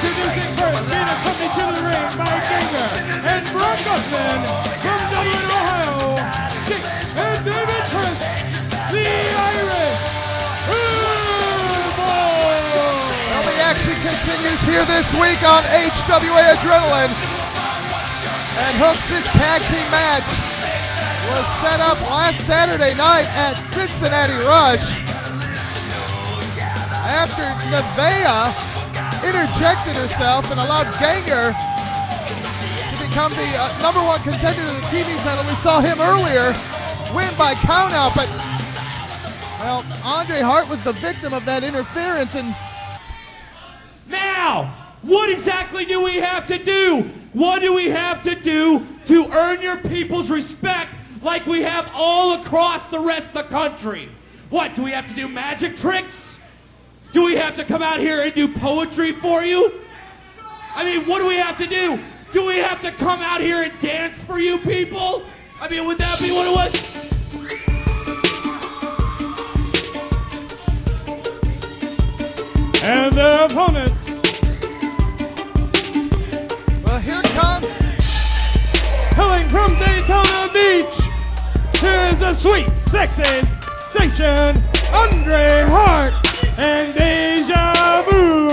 Introducing first, being accompanied to the ring by Ganger and Brock Gusman from Dublin, Ohio, Dick and David Chris, the Irish Airborne. Well, the action continues here this week on HWA Adrenaline. And Hooks, this tag team match was set up last Saturday night at Cincinnati Rush after Nevaeh interjected herself and allowed Ganger to become the #1 contender to the TV title. We saw him earlier win by countout, but well, Andre Hart was the victim of that interference. And now, what exactly do we have to do? What do we have to do to earn your people's respect like we have all across the rest of the country? What, do we have to do magic tricks? Do we have to come out here and do poetry for you? I mean, what do we have to do? Do we have to come out here and dance for you people? I mean, would that be what it was? And the opponents. well, here comes Hailing from Daytona Beach, here is the sweet, sexy sensation, Andre Hart and Deja Vu,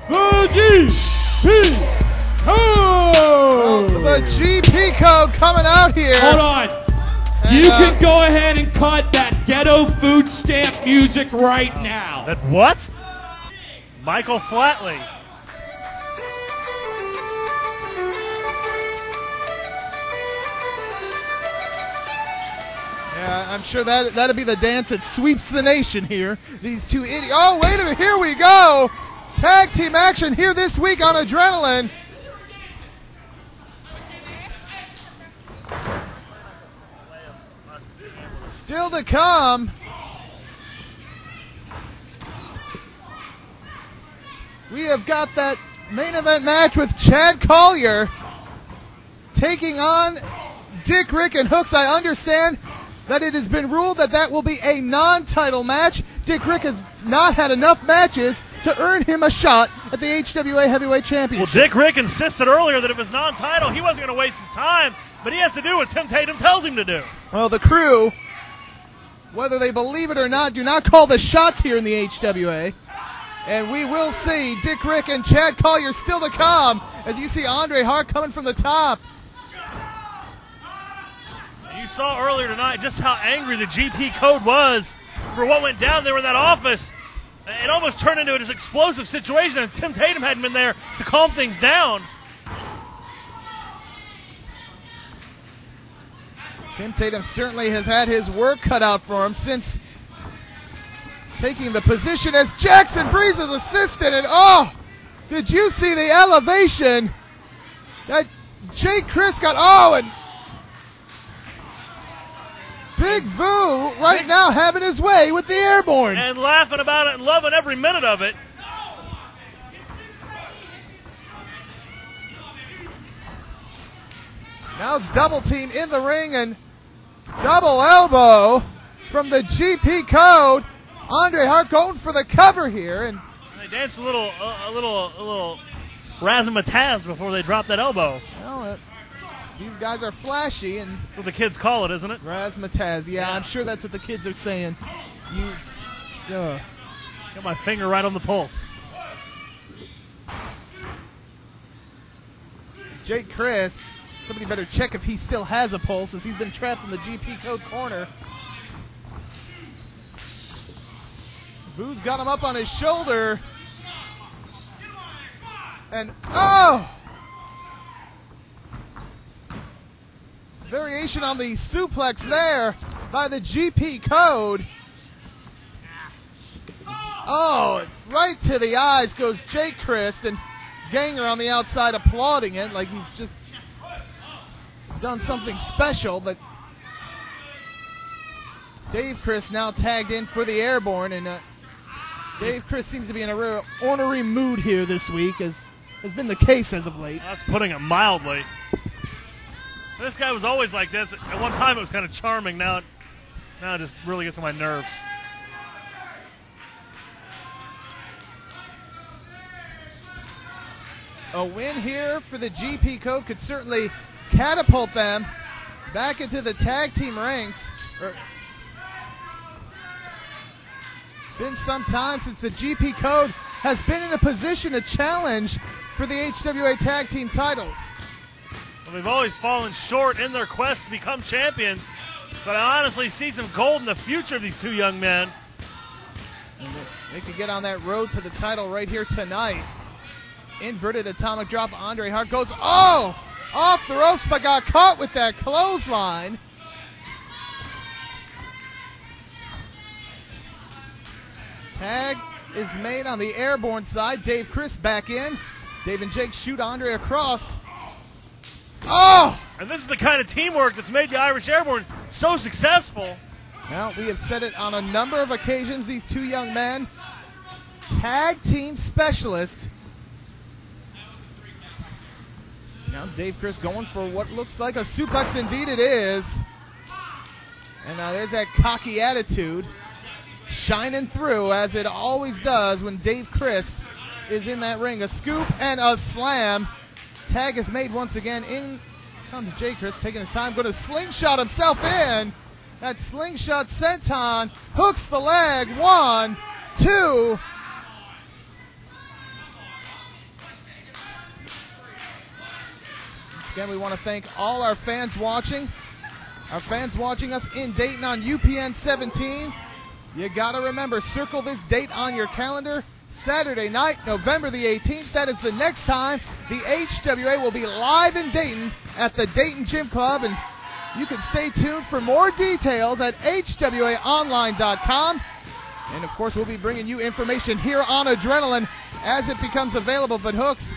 the GP Code. the GP Code coming out here. Hold on. And, You can go ahead and cut that ghetto food stamp music right now. That what? Michael Flatley. Yeah, I'm sure that'll be the dance that sweeps the nation here. These two idiots. Oh, wait a minute. Here we go. Tag team action here this week on Adrenaline. Still to come. We have got that main event match with Chad Collier taking on Dick, Rick, and Hooks. I understand that it has been ruled that that will be a non-title match. Dick Rick has not had enough matches to earn him a shot at the HWA Heavyweight Championship. Well, Dick Rick insisted earlier that it was non-title. He wasn't going to waste his time, but he has to do what Tim Tatum tells him to do. Well, the crew, whether they believe it or not, do not call the shots here in the HWA. And we will see Dick Rick and Chad Collier still to come as you see Andre Hart coming from the top. You saw earlier tonight just how angry the GP Code was for what went down there in that office. It almost turned into this explosive situation, and Tim Tatum hadn't been there to calm things down. Tim Tatum certainly has had his work cut out for him since taking the position as Jackson Breeze's assistant. And oh, did you see the elevation that Jake Chris got? Oh, and Big Vu right now having his way with the Airborne. And laughing about it and loving every minute of it. Now double team in the ring and double elbow from the GP Code. Andre Hart going for the cover here, and they danced a little razzmatazz before they dropped that elbow. Well, these guys are flashy, and that's what the kids call it, isn't it? Razzmatazz. Yeah, I'm sure that's what the kids are saying. Got my finger right on the pulse. Jake Chris, somebody better check if he still has a pulse, as he's been trapped in the GP Code corner. Vu's got him up on his shoulder. And, oh! Variation on the suplex there by the GP Code. Oh, right to the eyes goes Jake Chris, and Ganger on the outside applauding it like he's just done something special. But Dave Chris now tagged in for the Airborne, and Dave Chris seems to be in a real ornery mood here this week, as has been the case as of late. That's putting it mildly. This guy was always like this. At one time it was kind of charming. Now it just really gets on my nerves. A win here for the GP Code could certainly catapult them back into the tag team ranks. Been some time since the GP Code has been in a position to challenge for the HWA tag team titles. Well, they've always fallen short in their quest to become champions, but I honestly see some gold in the future of these two young men. And they could get on that road to the title right here tonight. Inverted atomic drop. Andre Hart goes, off the ropes, but got caught with that clothesline. Tag is made on the Airborne side. Dave Chris back in. Dave and Jake shoot Andre across. And this is the kind of teamwork that's made the Irish Airborne so successful. Well, we have said it on a number of occasions, these two young men, tag team specialists. Now Dave Chris going for what looks like a suplex. Indeed it is. And now there's that cocky attitude shining through, as it always does when Dave Chris is in that ring. A scoop and a slam. Tag is made once again. In comes Jay Chris, taking his time, going to slingshot himself in. That slingshot senton hooks the leg. 1, 2. Again, we want to thank all our fans watching. Our fans watching us in Dayton on UPN 17. You got to remember, circle this date on your calendar. Saturday night, November the 18th. That is the next time the HWA will be live in Dayton at the Dayton Gym Club. And you can stay tuned for more details at HWAonline.com. And, of course, we'll be bringing you information here on Adrenaline as it becomes available. But, Hooks,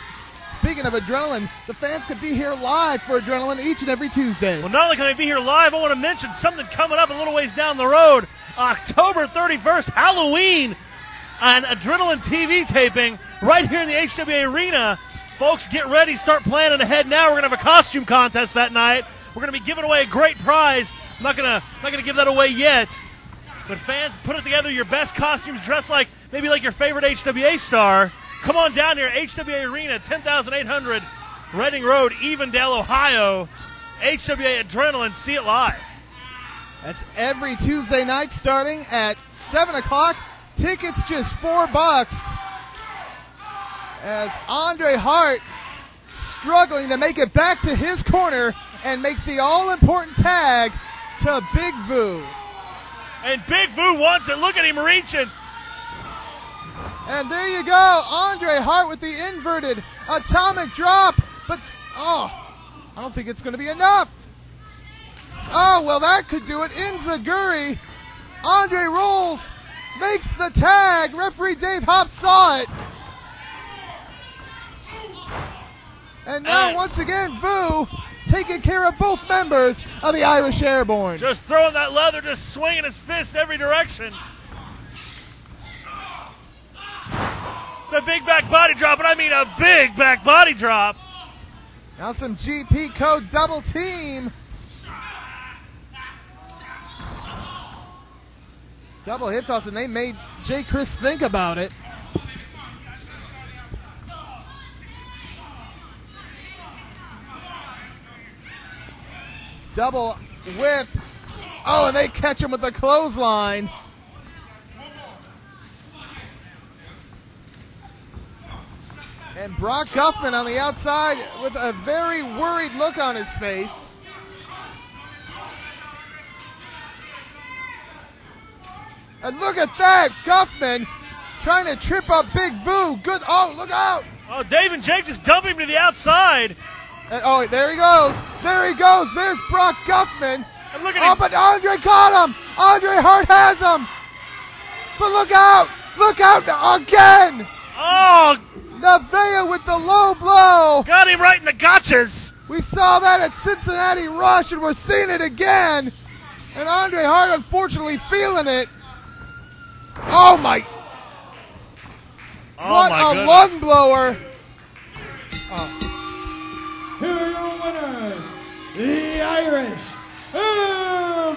speaking of Adrenaline, the fans could be here live for Adrenaline each and every Tuesday. Well, not only can they be here live, I want to mention something coming up a little ways down the road. October 31st, Halloween, an Adrenaline TV taping right here in the HWA Arena. Folks, get ready. Start planning ahead now. We're going to have a costume contest that night. We're going to be giving away a great prize. I'm not going to give that away yet. But fans, put it together. Your best costumes, dress like maybe like your favorite HWA star. Come on down here, HWA Arena, 10,800 Reading Road, Evendale, Ohio. HWA Adrenaline, see it live. That's every Tuesday night starting at 7 o'clock. Tickets just $4. As Andre Hart struggling to make it back to his corner and make the all-important tag to Big Vu. And Big Vu wants it. Look at him reaching. And there you go, Andre Hart with the inverted atomic drop. But, I don't think it's going to be enough. Oh, well, that could do it. Inzaguri. Andre rolls, makes the tag. Referee Dave Hopp saw it. And now, once again, Vu taking care of both members of the Irish Airborne. Just throwing that leather, just swinging his fist every direction. It's a big back body drop, and I mean a big back body drop. Now some GP Code double team. Double hip toss, and they made Jay Chris think about it. Double whip. Oh, and they catch him with the clothesline. And Brock Guffman on the outside with a very worried look on his face. And look at that, Guffman trying to trip up Big Vu. Good, look out. Oh, Dave and Jake just dump him to the outside. And, there he goes. There he goes. There's Brock Guffman. And look at him. But Andre caught him. Andre Hart has him. But look out. Look out again. Oh, Nevaeh with the low blow. got him right in the gotchas. We saw that at Cincinnati Rush, and we're seeing it again. And Andre Hart, unfortunately, feeling it. Oh, my. Oh, what my a goodness. lung blower. Here are your winners, the Irish Airborne.